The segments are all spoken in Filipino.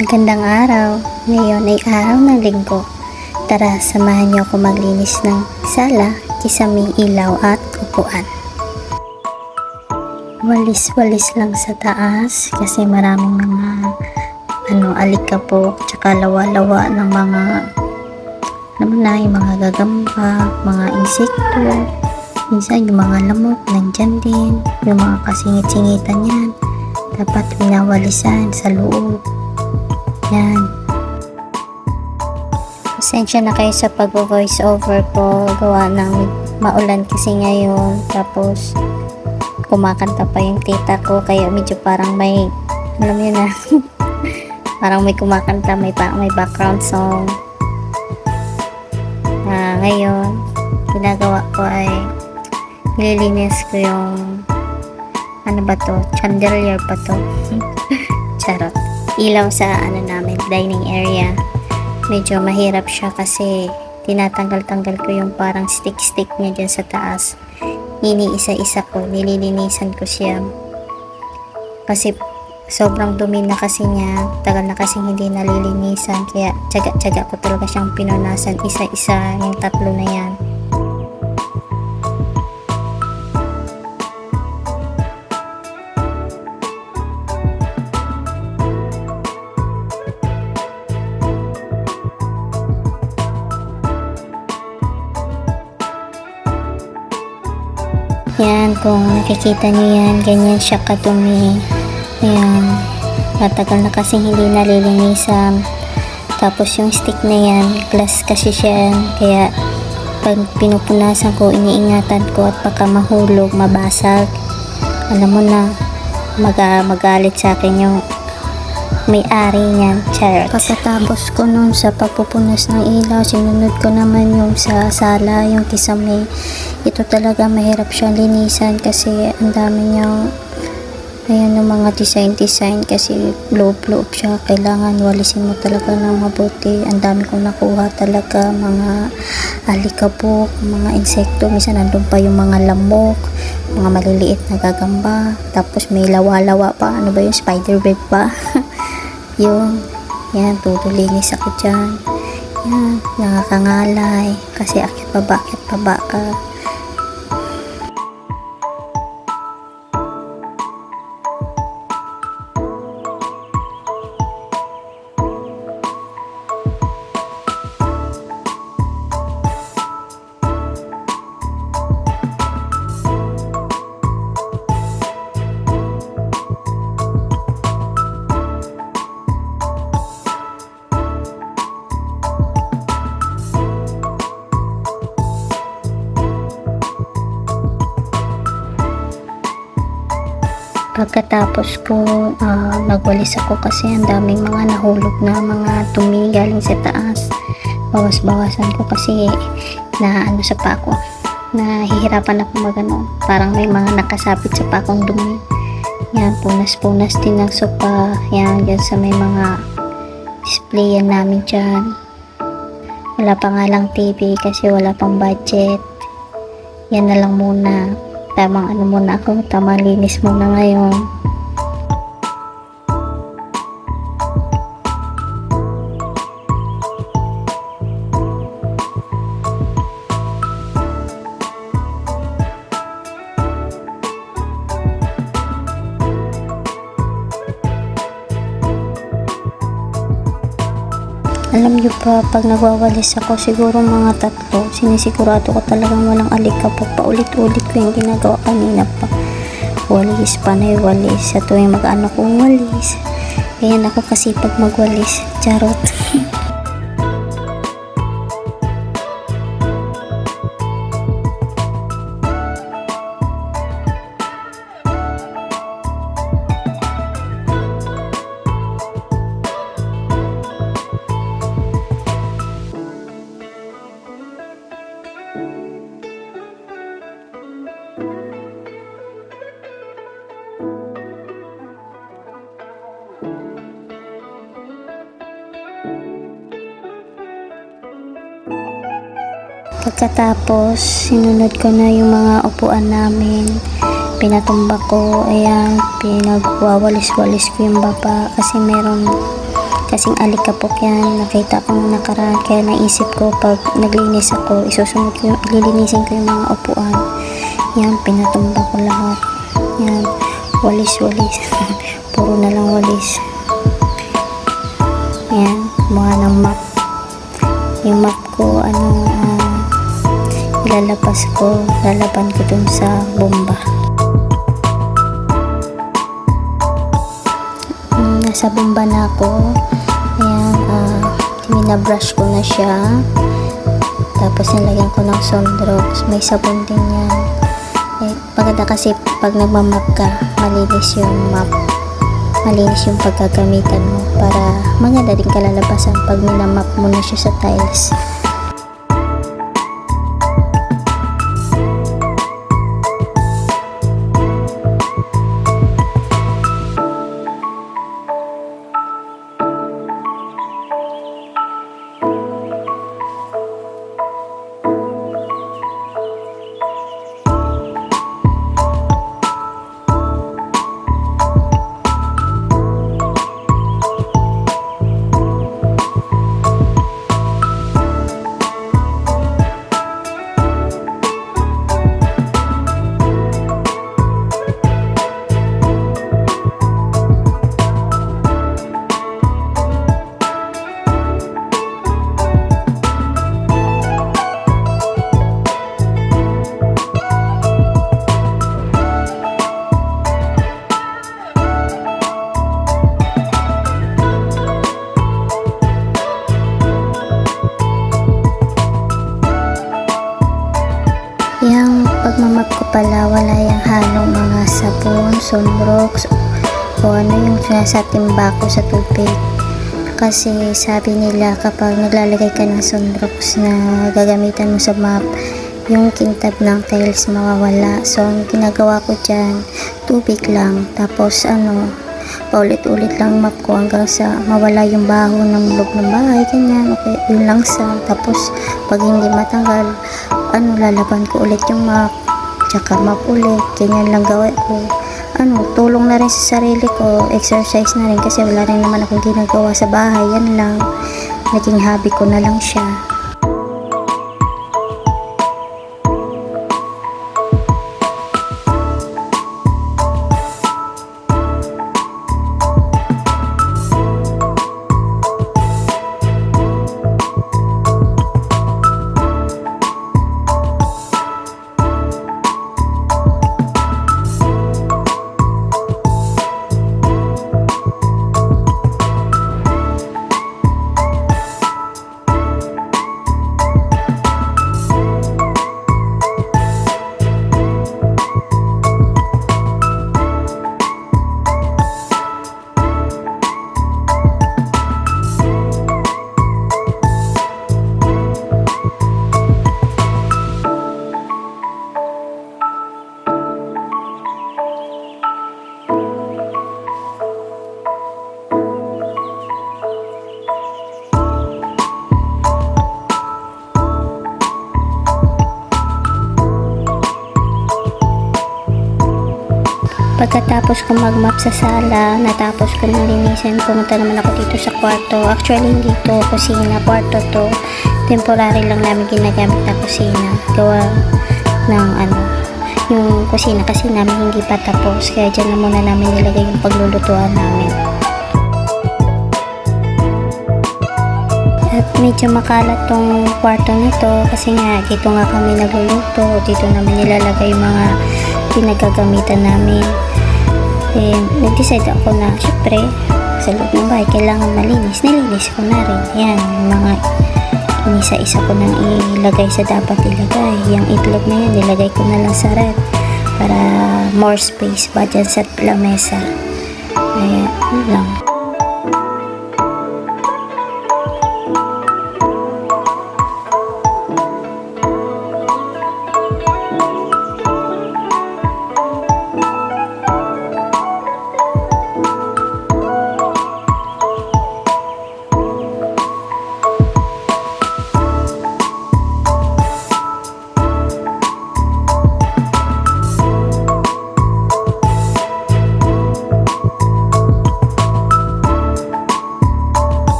Magandang araw. Ngayon ay araw ng linggo. Tara, samahan niyo ako maglinis ng sala, kisaming ilaw at upuan. Walis-walis lang sa taas kasi maraming mga alikabok, tsaka lawa-lawa ng mga yung mga gagamba, mga insekto. Minsan yung mga lamok nandyan din, yung mga kasingit-singitan yan. Dapat winawalisan sa loob. Yan. Pasensya na kayo sa pag-voice over ko. Gawa ng maulan kasi ngayon. Tapos, kumakanta pa yung tita ko. Kaya medyo parang may, alam yun na, parang may kumakanta, may background song. Ngayon, ginagawa ko ay nililinis ko yung chandelier pa to. Charot. Ilaw sa namin, dining area. Medyo mahirap siya kasi tinatanggal-tanggal ko yung parang stick niya dyan sa taas. Iniisa-isa ko, nililinisan ko siya. Kasi sobrang dumi na kasi niya, tagal na kasi hindi nalilinisan, kaya tiyaga-tiyaga ko talaga siyang pinunasan isa-isa yung tatlo na yan. Yan, kung nakikita nyo yan, ganyan siya kadumi. Ayan, matagal na kasi hindi nalilinisan. Tapos yung stick na yan, glass kasi siya yan. Kaya pag pinupunasan ko, iniingatan ko at baka mahulog, mabasag. Alam mo na, magalit sa akin yung may-ari niyan, charot. Pagkatapos ko nun sa pagpupunas ng ilaw, sinunod ko naman yung sa sala, yung kisame. Ito talaga mahirap siyang linisan kasi ang dami niyang yung mga design kasi loob siya. Kailangan walisin mo talaga ng mabuti. Ang dami kong nakuha talaga, mga alikabok, mga insekto. Minsan nandun pa yung mga lamok, mga maliliit na gagamba. Tapos may lawa-lawa pa. Ano ba yung spider web pa? Yan, tutulinis ako dyan. Yan, nakakangalay kasi akit paba ka. Pagkatapos ko, nagwalis ako kasi ang daming mga nahulog na mga dumi galing sa taas. Bawas-bawasan ko kasi sa pako. Nahihirapan ako parang may mga nakasabit sa pakong dumi. Yan, punas-punas din ng sopa. Yan, dyan sa may mga displayan namin dyan. Wala pa nga lang TV kasi wala pang budget. Yan na lang muna. Tamang muna ako, tamang linis muna ngayon. Alam niyo pa, pag nagwawalis ako, siguro mga 3, sinisigurado ko talagang walang alikabok. Paulit-ulit ko yung ginagawa kanina pa. Walis, panay walis. Sa tuwing mag-ano kong walis. Ayan ako kasi pag magwalis. Charot. Pagkatapos, sinunod ko na yung mga upuan namin. Pinatumba ko, ayan, pinagwawalis-walis ko yung baba kasi meron kasing alikabok yan. Nakita ko nung nakaraan, kaya naisip ko pag naglinis ako, isusunod ko ililinisin ko yung mga upuan. Yan, pinatumba ko lahat. Yan, walis-walis. Puro na lang walis. Yan, mukha ng map. Yung map ko, ilalabas ko, lalaban ko dun sa bomba. Nasa bomba na ako. Ayan, minabrush ko na siya. Tapos nilagyan ko ng Sunrocks. May sabon din yan. Pagkata kasi pag nagmamap ka, malinis yung map. Malinis yung pagkagamitan mo para maganda din kalalabasan pag minamap mo na siya sa tiles. Yung pagmamap ko pala, wala yung halong mga sabon, Sunrocks, o ano yung nasa timba ko sa tubig. Kasi sabi nila kapag naglalagay ka ng Sunrocks na gagamitan mo sa map, yung kintab ng tiles mawawala. So ang ginagawa ko dyan, tubig lang, tapos paulit-ulit lang map ko hanggang sa mawala yung baho ng loob ng bahay, ganyan. Okay, yun lang tapos pag hindi matanggal, lalaban ko ulit yung map, tsaka map ulit, ganyan lang gawin ko. Tulong na rin sa sarili ko, exercise na rin kasi wala rin naman akong ginagawa sa bahay, yan lang, naging hobby ko na lang siya. Pagkatapos ko magmap sa sala, natapos ko nang linisin, pumunta naman ako dito sa kwarto. Actually, hindi to kusina, kwarto to. Temporary lang namin ginagamit na kusina. Gawa ng yung kusina kasi namin hindi pa tapos. Kaya dyan na muna namin nilagay yung paglulutuan namin. At medyo makalat tong kwarto nito kasi nga dito nga kami nagluluto. Dito namin nilalagay yung mga pinagagamitan namin. Nag-decide ako na syempre sa loob ng bahay kailangan malinis. Nilinis ko na rin. Yan, yung mga inisa-isa ko nang ilagay sa dapat ilagay. Yung itlog na yan, nilagay ko na lang sa ref para more space ba dyan sa lamesa. Kaya, yun lang.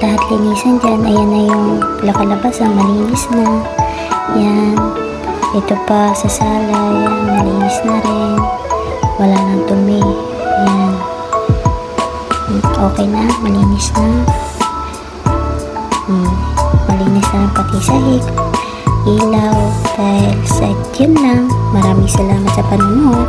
lahat linisan dyan. Ayan na yung lakalabasan, malinis na. Yan. Ito pa sa sala, yan, malinis na rin. Wala nang dumi. Yan. Okay na, malinis na. Malinis na rin pati sahig, ilaw, tiles, at yun lang. Maraming salamat sa panonood.